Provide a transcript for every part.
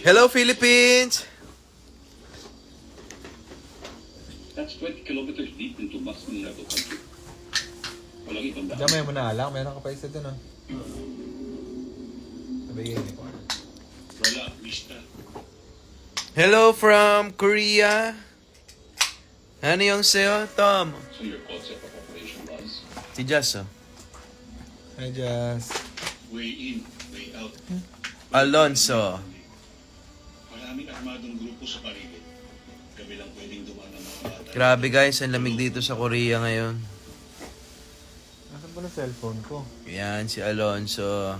Hello, Philippines! That's 20 kilometers deep into Muslim level country. Walang ibang daan. Gamay mo na lang, meron ka pa isa dun, oh. Sabihin ko. Wala, mista. Hello from Korea. Ano yung sa'yo, Tom? So your concept of operation was Si Jess, oh. Hi, Jazz. way in, way out. Alonso. Maraming armadong grupo sa paligid. Gabi lang pwedeng dumaan ng mga bata. Grabe guys, ang lamig dito sa Korea ngayon. Nasaan ba na cellphone ko? Yan, si Alonso.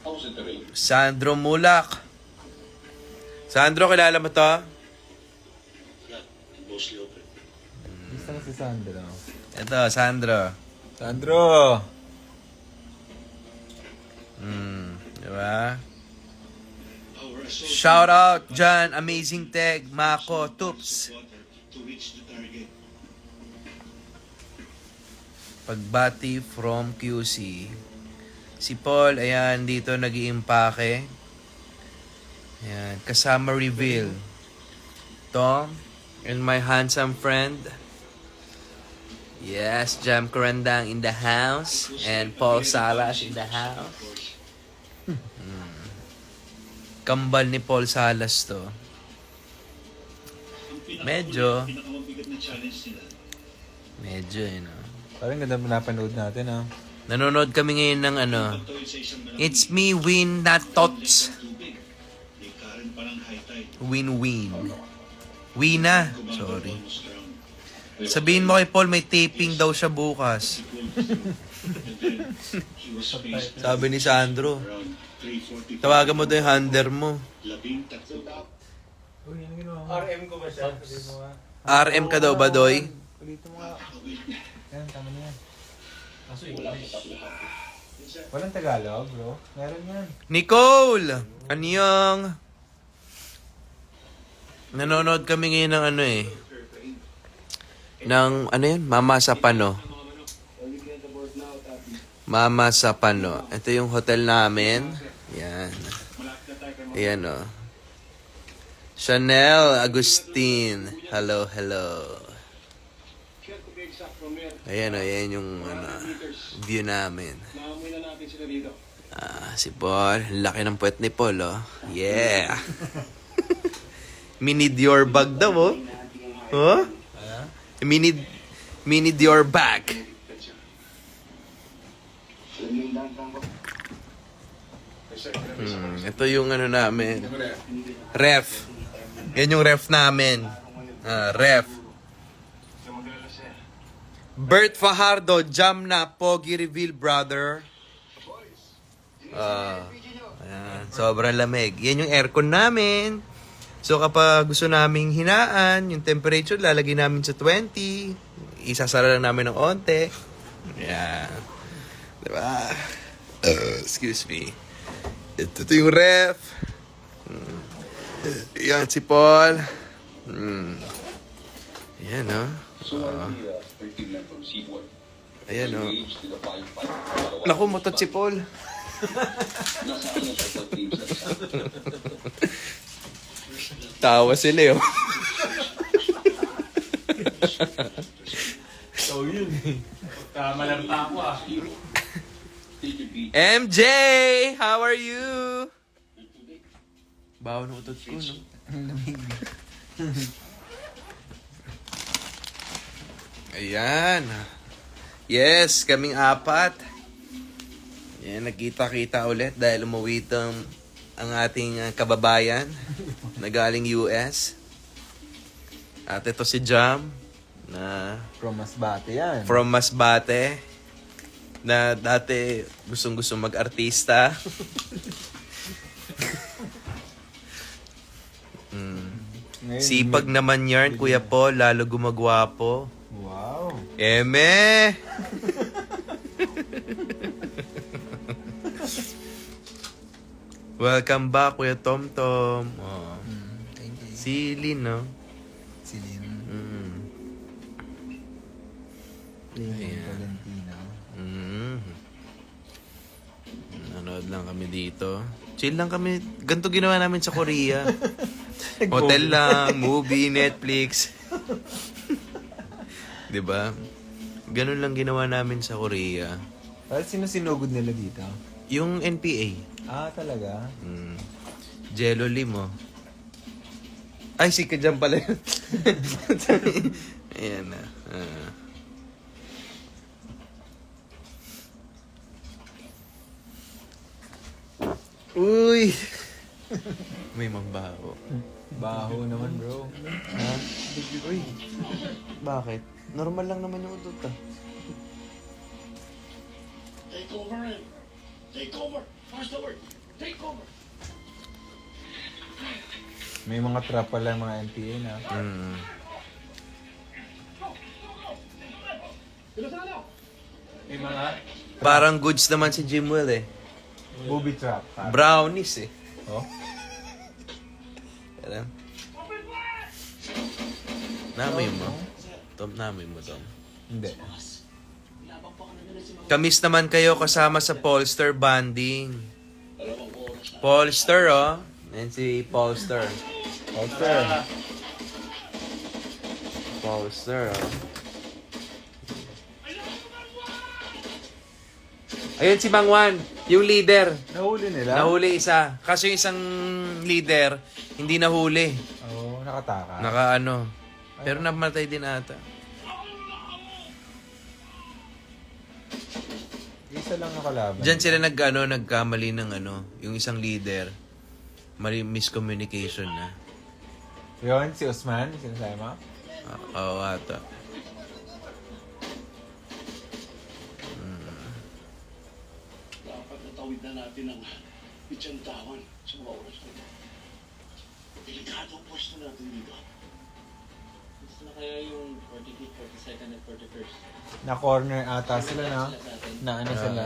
How's it terrain? Sandro Mulak. Sandro, kilala mo to? Flat and mostly open. Gusto na si Sandro. Ito, Sandro. Sandro! Diba? Our assault Shout out dyan, Amazing Tech, Mako, Tups. water to reach the target. Pagbati from QC. Si Paul, ayan, dito nag-iimpake. Ayan, kasama reveal. Tom, and my handsome friend. Yes, Jam Corandang in the house. And Paul Salas in the house. Kambal ni Paul Salas to. Medyo. Pinakamabigat na challenge nila. Medyo, you know. Parang ganda napanood natin, ah. Nanonood kami ngayon ng ano. Pagtawid sa isang malaking It's me, win, not tots. tubig. May current pa ng high tide. Win-win. Wina. Gumagawa Sorry. almost around. Sabihin mo kay Paul, may taping daw siya bukas. And then, he was faced Sabi ni Sandro. around 3:45. Tawagan mo daw yung handler mo. 13. Uy, ano ginawa mo? RM ko ba siya? Ulitin mo nga. RM ka daw ba, Doy? Ulitin mo nga. Yan, tama na yan. Wala pa sa lahat. Walang Tagalog, bro. Meron yan. Nicole! Anyong? Nanonood kami ngayon ng ano eh. Ng ano yun? Mama sa Pano. Mama sa Pano. Ito yung hotel namin. Yan. Ayan o. Chanel Agustin. Hello, hello. Ayan o, yan yung view namin. Maamoy na natin sila dito. Si Paul. Laki ng puwet ni Paul, oh. Yeah. Mini Dior bag daw, oh. Huh? Mini Dior bag. Ito yung ano namin. Ref. Yan yung ref namin. Ref. Bert Fajardo, jam na, Pogi reveal, brother. Ayan, sobrang lamig. Yan yung aircon namin. So kapag gusto naming hinaan, yung temperature, lalagay namin sa 20. Isasara lang namin ng onte. Ayan. Diba? Excuse me. Ito yung ref. Yan si Paul. Ayan, no? So, the 13 men from Seaboard Ayan, no? engaged in a firefight para wala. Naku, motot si Paul. Nasaan ang support team sa isa? Tawa si Leo. So, yun eh. Malanta ako, ah. Take your beat. MJ! How are you? Bawa ng utot ko, no? Ayan. Yes, kaming apat. Yan, nagkita-kita ulit dahil umuwi ang ating kababayan na galing US. At ito si Jam na From Masbate yan. from Masbate na dati gustong-gusto mag-artista. Ngayon, Sipag naman yarn, Kuya Paul, lalo gumagwapo. Wow. Eme! Welcome back, Kuya Tom Tom. Oh. Thank you. Si Lin, no? Si Lin. Mm. Lin Ayan. Valentina. Mm. Nanood lang kami dito. Chill lang kami. Ganito ginawa namin sa Korea. Hotel lang, movie, Netflix. 'Di ba? Ganun lang ginawa namin sa Korea. Sino sinugod nila dito? Yung NPA. Ah, talaga? Jello Limo. Ay, si Kajam pala yun. Ayan na. Uy! May mambaho. Baho naman, bro. Ha? Uy! Bakit? Normal lang naman yung udot ah. Take over him. Take over. First the word. Take over. May mga trap pala mga NPA na. May mga Parang goods naman si Jimwell eh. booby trap. Brownies eh. Oh? Alam? Namoy mo. Tom, namoy mo, Tom. Hindi. Kamis naman kayo kasama sa Polster Banding. Polster, oh. Yan si Polster. Polster. Polster, oh. Ayun si Mangwan, yung leader. Nahuli nila? Nahuli isa. Kaso yung isang leader, hindi nahuli. Oo, nakataka. Naka-ano. Pero namatay din ata. Isa lang nakalaban. Diyan sila nagkamali ng yung isang leader. Mali miscommunication na. Yun, si Usman, sinasabi mo? Oo ata. Dapat natawid na natin ang itsantawan sa mga oras na ito. Delikado ang pwesto natin dito. Gusto na kaya yung 45th, 42nd, and 41st. Na-corner ata sila, no? Na ano sila?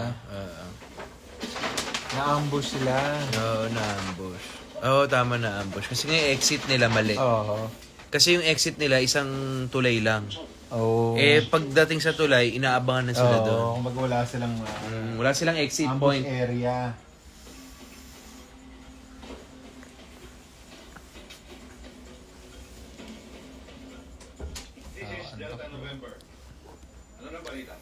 Na-ambush sila. Oo, na-ambush. Oo, tama na-ambush. Kasi nga yung exit nila mali. Oo. Kasi yung exit nila isang tulay lang. Oo. Pagdating sa tulay, inaabangan na sila doon. Oo, kumbaga wala silang Wala silang exit ambush point. area. This is Delta November. Ano na balita?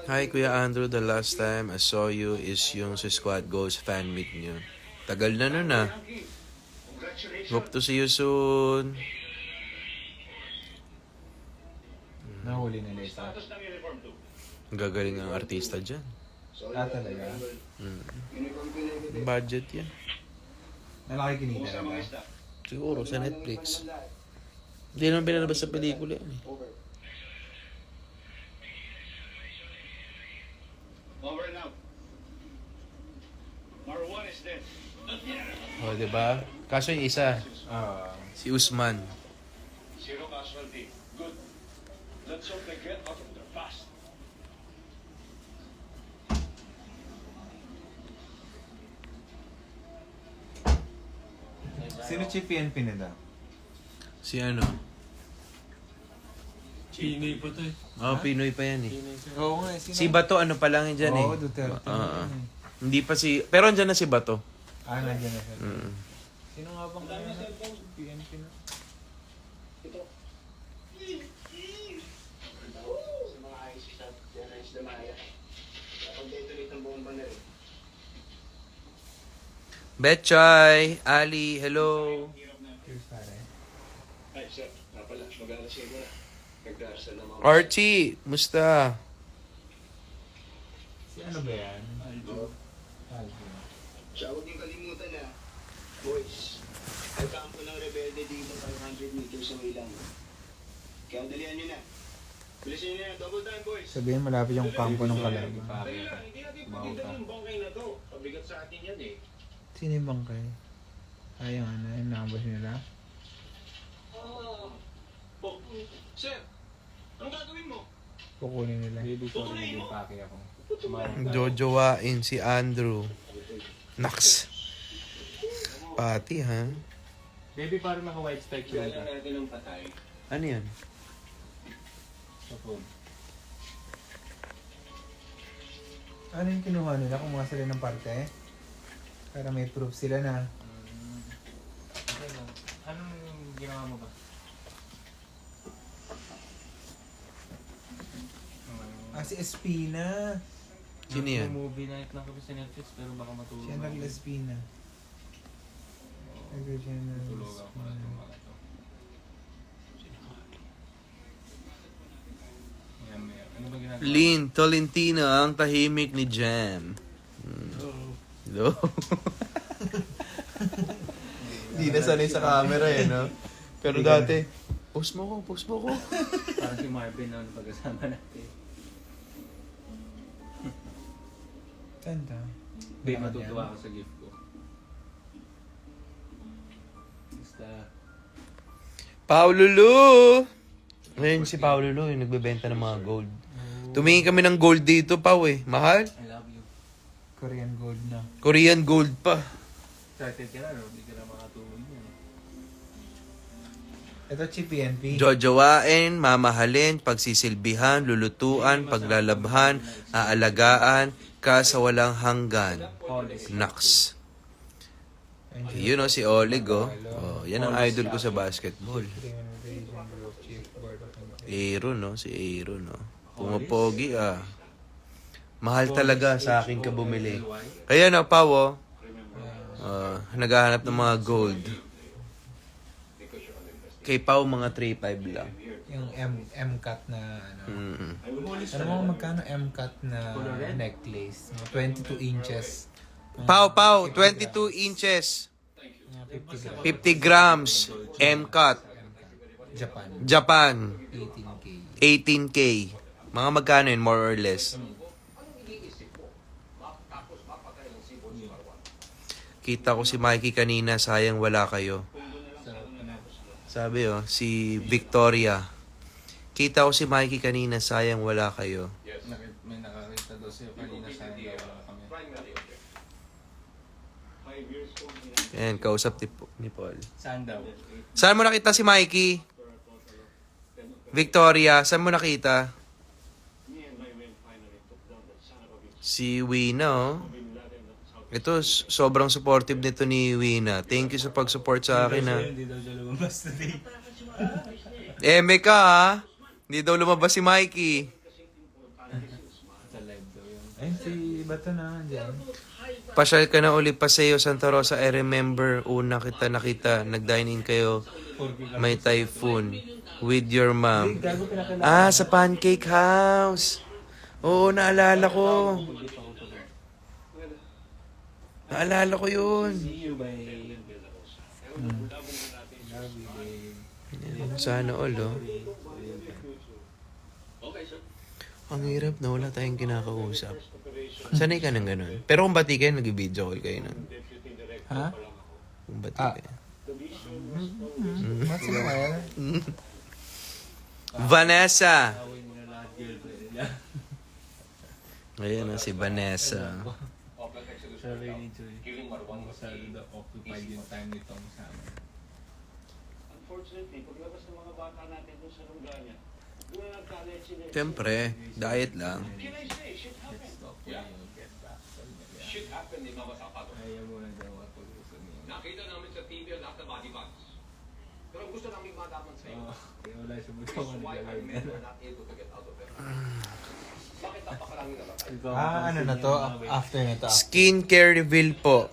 Hi Kuya Andrew, the last time I saw you is yung sa Squad Goals fan meet nyo. Tagal na nun ah. Congratulations. Hope to see you soon. Nahuli nila isa. Status ng uniform 2. Ang gagaling ang artista dyan. Ah, talaga? Budget yan. Nalakikinita Sa na mga ba? staff. Siguro sa Netflix. Hindi naman pinalabas sa pelikula yan eh. Over and out. Marwan is dead. O, diba? Kaso yung isa, si Usman. Zero casualty. Good. Let's hope they get out of there fast. Sino chief PNP nila? Si ano? Pinoy pa to eh. Oh, Pinoy pa yan eh. Oo nga, sino? Si Bato ano pa lang yan dyan eh. Oo, Duterte. Oo. Hindi pa si... Pero andyan na si Bato. Ah, nandiyan na siya. Mm. Sino nga bang kaya na? PNP na? Sa mga ISIS at yan ang Isla Maya. Kapag detonate ang bomba na rin. Betchay, Ali, hello. Cheers, pare. Ay, sir. Napala. Mag-alasya mo na. Nagdarasal ng mga... Archie, musta? Si ano ba yan? Oo. Alvin. Siya, huwag niyong kalimutan na. Boys, ang kampo ng rebelde dito 500 meters away lang. Kaya dalihan niyo na. Bilisan niyo na. Double time, boys. Sabihin malapit yung kampo ng kalaban. Hindi natin pagkitan yung bangkay na to. Pabigat sa atin yan eh. Sino yung bangkay? Ay, yung ano, yung nakabas nila? Oh, sir, anong gagawin mo? Kukunin nila. Tutuloy mo? Jojowain si Andrew. Nax. Pati ha? Baby, parang naka-white stripe Kailan natin ang patay. Ano yan? sa phone. Ano yung kinuha nila? Kumuha sila ng parte? Para may proof sila na. Okay lang. Anong ginawa mo ba? Si Espina. Sino yan? Movie night lang kami sa Netflix pero baka matulog. Siya nag-Espina. Siya Tulugan ko na ito mga ito. Yan, may. Ano ba ginagawa? Lynn Tolentino, ang tahimik ni Jam. Hello? Hindi na sanay sa camera eh, no? Pero dati, post mo ko. Parang si Marvin na pag-asama natin. Ganda. Babe, matutuwa ako sa gift ko. Basta, Paulo Lu! Ngayon si Paulo Lu, yung nagbebenta ng mga gold. Tumingin kami ng gold dito, Pau eh. Mahal? I love you. Korean gold na. Korean gold pa. Excited ka na, no? Hindi ka na makatulog yun. Ito si PNP. Jojowain, mamahalin, pagsisilbihan, lulutuan, paglalabhan, aalagaan, ka sa walang hanggan. Naks. Yun o, si Oleg o. Oh, yan ang idol ko sa basketball. Aaron no, si Aaron no. Pumapogi ah. Mahal talaga sa akin ka bumili. Kaya na, Pao, naghahanap ng mga gold. Kay Pao, mga 3.5 lang. Yung M-cut na ano. Mm-mm. Alam mo magkano M-cut na necklace? Mga 22 inches. Pao, 22 inches. Mga 50 grams. M-cut. Japan. Japan. 18K. 18K. Mga magkano yun, more or less? Kita ko si Mikey kanina, sayang wala kayo. Sabi si Victoria. Kita ko si Mikey kanina, sayang wala kayo. May nakakita daw sa'yo kanina sa wala kami. Ayan, kausap ni Paul. Saan daw? Saan mo nakita si Mikey? Victoria, saan mo nakita? Si Wina, oh. Ito, sobrang supportive nito ni Wina. Thank you sa pag-support sa akin, ha. Hindi daw siya lumabas today. Eme ka, ha? Hindi daw lumabas si Mikey. Sa live daw yun. Ayun, si Bato na, dyan. Pasyal ka na uli pa sa'yo, Santa Rosa. I remember, una kita nakita. Nag-dine in kayo. May typhoon. With your mom. Sa Pancake House. Oo, naalala ko. Naalala ko yun. See you, babe. Love you, babe. Sana all, oh. Ang hirap na wala tayong kinakausap. Sanay ka ng ganun. Pero kung bati kayo, nag-video call kayo nun. Ha? Kung bati kayo. Once in a while. Vanessa! Away mo na lahat, girlfriend niya. Ayan na si Vanessa. Sabi ni Joy, masyado daw occupied yung time nitong sa amin. Unfortunately, paglabas ng mga bata natin dun sa Lunganya, doon na nag-college sila. Siyempre, diet lang. Can I say, shit Let's happened. stop when you get back. Sabi niya, Shit happened in Mama Sapato. ayaw mo na daw at pag-uso niya. Nakita namin sa TV ang lahat ng body bags. Pero ang gusto namin malaman sa iyo Kaya wala siya is magawa why our nag-live men na. were not able to get out of it. Bakit napakaraming namatay? Ano na to? After na to. Skincare reveal po.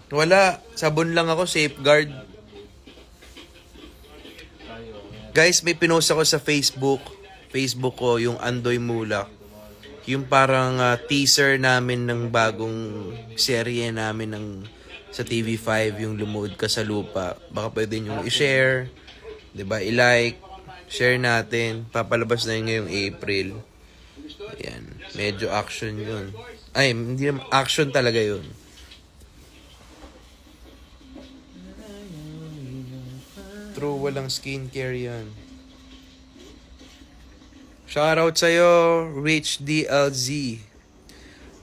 Wala. Sabon lang ako, safeguard. Guys, may pinost ako sa Facebook. Facebook ko, yung Andoy Mulak. Yung parang teaser namin ng bagong serye namin ng sa TV5, yung Lumuhod Ka sa Lupa. Baka pwede nyo i-share, 'di ba? I-like, share natin. Papalabas na yun ngayong April. Ayan, medyo action yun. Ay, hindi naman action talaga yun. True, walang skincare yan. Shoutout sa'yo, Rich DLZ.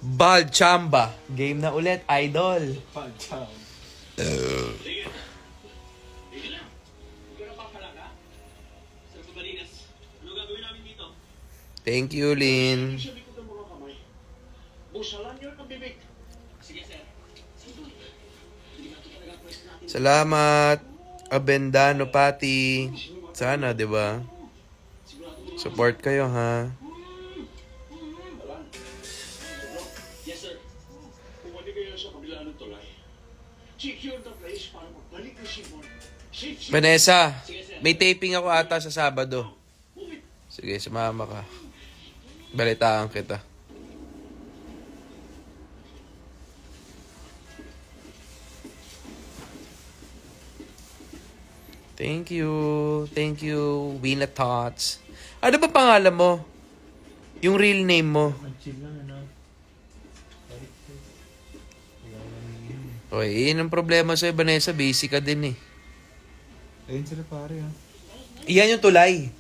Bal Chamba. Game na ulit, idol. Pag-chow. Thank you, Lynn. Sabi ko ng mga kamay, busalan yun ang bibig. Sige, sir. Salamat. Abendano Pati. Sana, di ba? Support kayo, ha? Yes, sir. Pumali kayo sa kabila ng tulay. Secure the place para magbalik ng Simon. Safe, Vanessa, may taping ako ata sa Sabado. Sige, sumama ka. Balitaan kita. Thank you. Thank you, Wina Tots. Ano ba pangalan mo? Yung real name mo? Chill lang, ano? Okay, yun ang problema sa'yo, Vanessa. Busy ka din eh. Ayun sila pare, ha? Iyan yung tulay.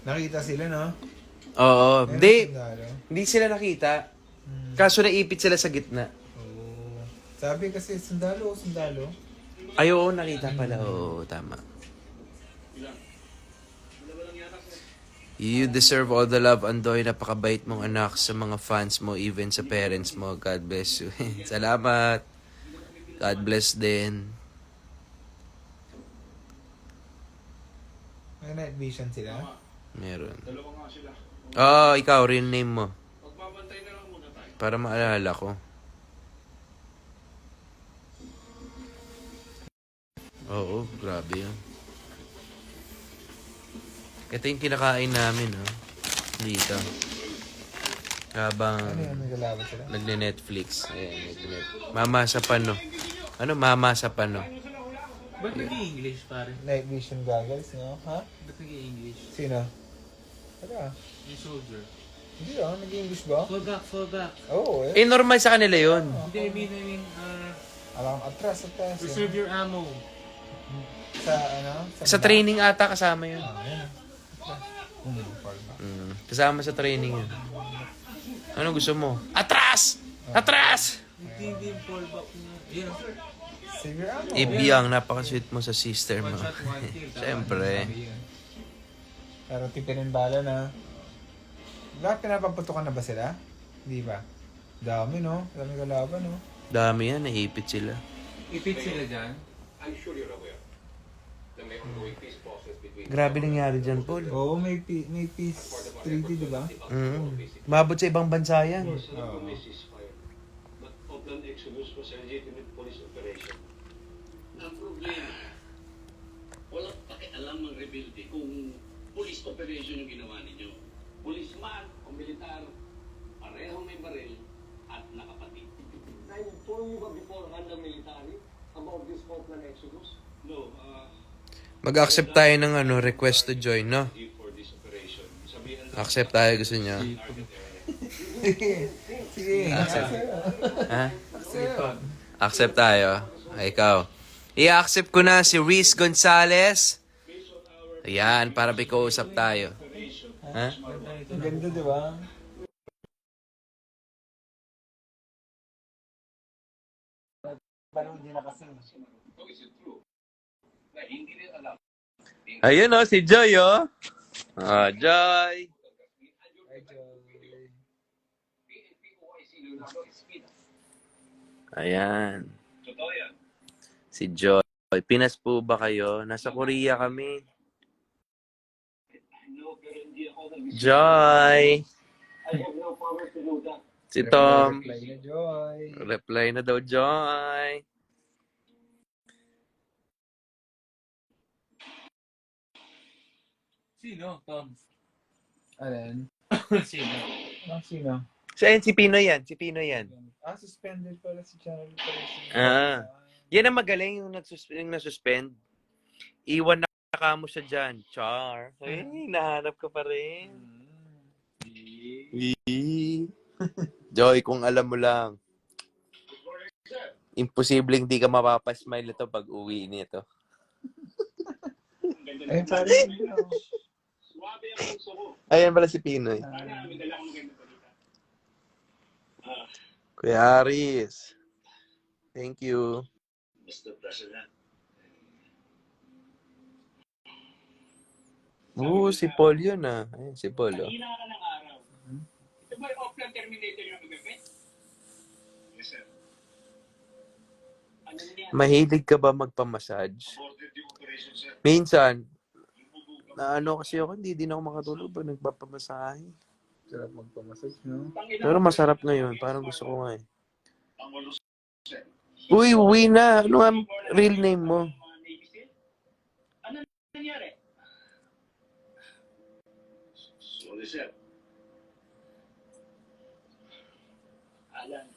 Nakita sila, no? Oo. Ayun, Hindi. sundalo. Hindi sila nakita. Kaso naipit sila sa gitna. Oo. Sabi kasi, sundalo. Ay, oo, nakita pala. Oo, tama. You deserve all the love, Andoy. Napakabait mong anak sa mga fans mo, even sa parents mo. God bless you. Salamat. God bless din. May night vision sila. Meron. Dalawa nga sila. Oh, ikaw, real name mo. Magbabantay na lang muna tayo. Para maalala ko. Oo, grabe yan. Ito yung kinakain namin, ha? Dito. Habang Ano yan, nagalaban sila? nagne-Netflix. Ayan, Mama sa pano. Ano mama sa pano? Ba't nag-i-English, pare? Night vision goggles, no? Ha? Ba't nag-i-English? Sino? Tara. Yung soldier. Hindi nag-English ba? Fall back. Oo, Eh, normal sa kanila yun. Hindi, I mean, Alam, atras. reserve your ammo. Sa, ano? Sa training ata kasama yun. Ayan. Forma. Kasama sa training yun. Ano gusto mo? Atras! Atras! Hindi yung fall back niya. Yun. Save your ammo. Ibiyang, napaka-sweet mo sa sister mo. One shot, one kill. Siyempre. Pero tipinin bala na. Bakit pinapaputukan na ba sila? Hindi ba? Dami, no? Dami kalaban, no? Dami yan, naipit sila. Ipit sila dyan. I'm sure you're aware that may ongoing peace process between Grabe nangyari dyan, Paul. Oo, may peace treaty, di ba? Mabot sa ibang bansa yan. Oo. Ceasefire. But Oakland Exodus was a legitimate police operation. Ang problema, walang pakialam ng rebelde kung police operation yung ginawa ninyo. Policeman o militar, parehong may baril at nakapatid. Na-inform you ba beforehand ng military about this Oakland Exodus? No, Mag-accept tayo ng request to join, no? for this operation. Sabihan Accept tayo, gusto niya. Sige. Ha? Accept tayo. Ay, ikaw. I-accept ko na si Reese Gonzalez. Ayan, para piko-usap tayo. Ha? Ang ganda, di ba? Parang hindi na kasi. Ayun si Joy, Ah, Joy. Ay, Joy. Ayan. Si Joy. Pinas po ba kayo? Nasa Korea kami. Joy. Si Tom. Reply na, Joy. Reply na daw, Joy. Sino? Tom. Alin? Sino? Sino? Si Pinoy yan. Si Pinoy yan. Suspended pala si Channel Operation. Ah. Yan ang magaling yung nasuspend. Iwan na kamo siya dyan. Char. Ay, nahanap ka pa rin. Joy, kung alam mo lang. Imposibleng di ka mapapasmile ito pag uwi nito. Eh, parang Ayan pala si Pinoy. Kuya Aris. Thank you. Mr. President. Si Paul yun Ayun, si Paul. Kanina ka ng araw. Ito ba yung Oakland Terminator yung nag-event? Yes, sir. Mahilig ka ba magpamassage? Minsan, na ano kasi ako, hindi din ako makatulog pag nagpapamasahe. Sarap magpamassage, no? Pero masarap ngayon, parang gusto ko nga eh. Uy, uwi na. Ano ang real name mo? Ano nangyari? Sorry, sir. Alan,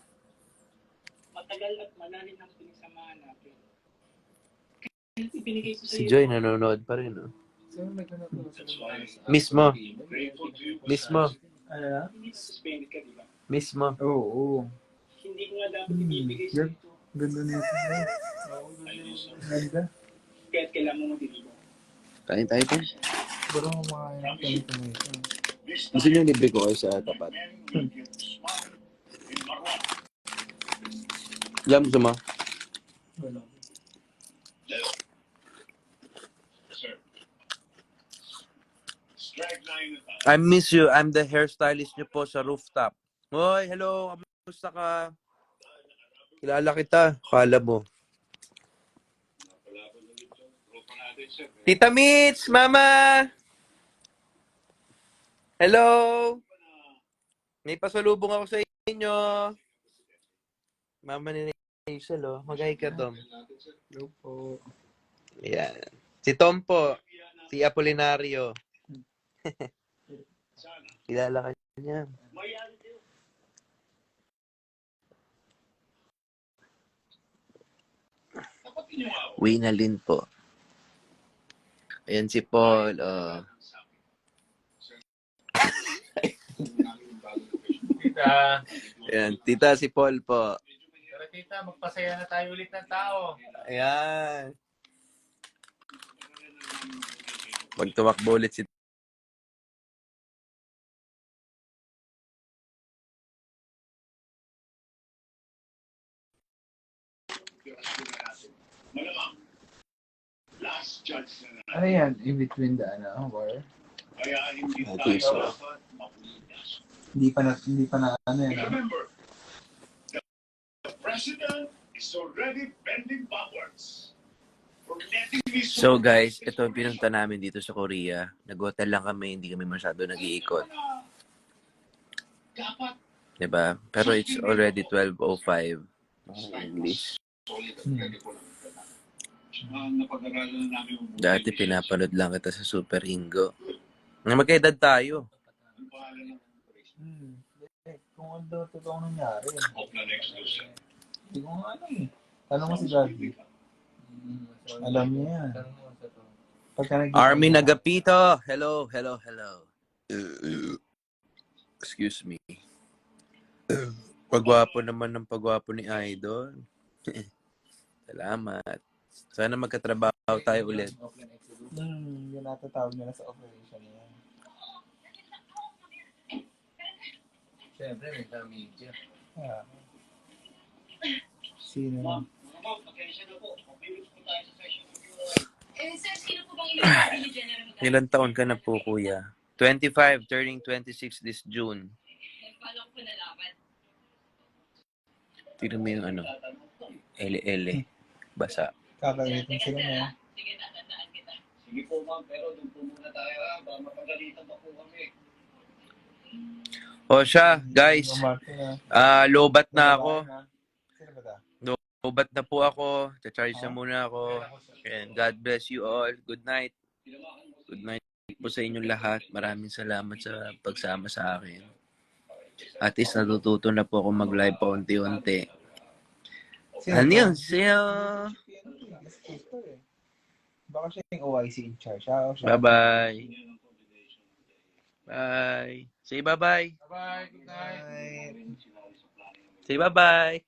matagal at malalim ang pinagsamahan natin. Kaya ibinigay ko sa Si Joy nanonood pa rin. Oh. Sino naghanap ko sa Mismo. Mismo. Ano na? Hindi na suspended ka, di ba? Mismo. Oo. Hindi ko nga dapat ibibigay sa ito. Ganda nito. Ganda. Kaya kailangan mo mag-deliver. Kain tayo po. Siguro kumakain ng ganito nito. Gusto niyo libre ko kayo sa tapat? Jam, gusto mo? Wala. I miss you. I'm the hairstylist niyo po sa rooftop. Hoy, hello. Kamusta ka? Kilala kita. Kala mo. Tita Mitch! Mama! Hello! May pasalubong ako sa inyo. Mama ni Hazel, oh. Mag-hi ka, Tom. Hello po. Yan. Si Tom po. Si Apolinario. Kilala ka niya. Winalin po. Ayan si Paul. Tita. Ayan. Tita, si Paul po. Pero tita, magpasaya na tayo ulit ng tao. Ayan. Pag tumakbo ulit si Malamang, last judge na Ano yan? In between the war? kaya hindi I think so. dapat mapulitas. Hindi pa na ano yan. Remember, the president is already bending backwards. So guys, ito ang pinunta namin dito sa Korea. Nag-hotel lang kami, hindi kami masyado nag-iikot. Diba? Pero it's already 12:05. English. Dati pinapanood lang kita sa Super Ingo. Magkaedad tayo. Kung ano totoong nangyari. Hindi ko nga alam eh. Tanong mo si Daddy. Alam niya yan. Army Nagapito. Hello, hello, hello. Excuse me. Pagwapo naman ng pagwapo ni Idol. Salamat. Sana magkatrabaho tayo ulit. Yung natatawag nila sa operation niya. Siyempre, may media. Ah. Sino na? Sir, sino po bang iniwala ni General Magdalena? Ilan taon ka na po, kuya? 25, turning 26 this June. Nagpalo ko na laban. Tignan mo yung ano, ele-ele, basa. Kakainitin sila mo. Sige, tatandaan kita. Sige po ma'am, pero doon po muna tayo ha. Baka mapagalitan pa po kami. O siya, guys, lobat na ako. Sino ba ta? Lobat na po ako. Charge na muna ako. And God bless you all. Good night. Good night po sa inyong lahat. Maraming salamat sa pagsama sa akin. At least natututo na po ako mag-live pa unti-unti. Ano yun? Siya. Baka siya yung OIC in charge. Bye-bye. Bye. Say bye-bye. Bye-bye. Good night. Bye. Say bye-bye.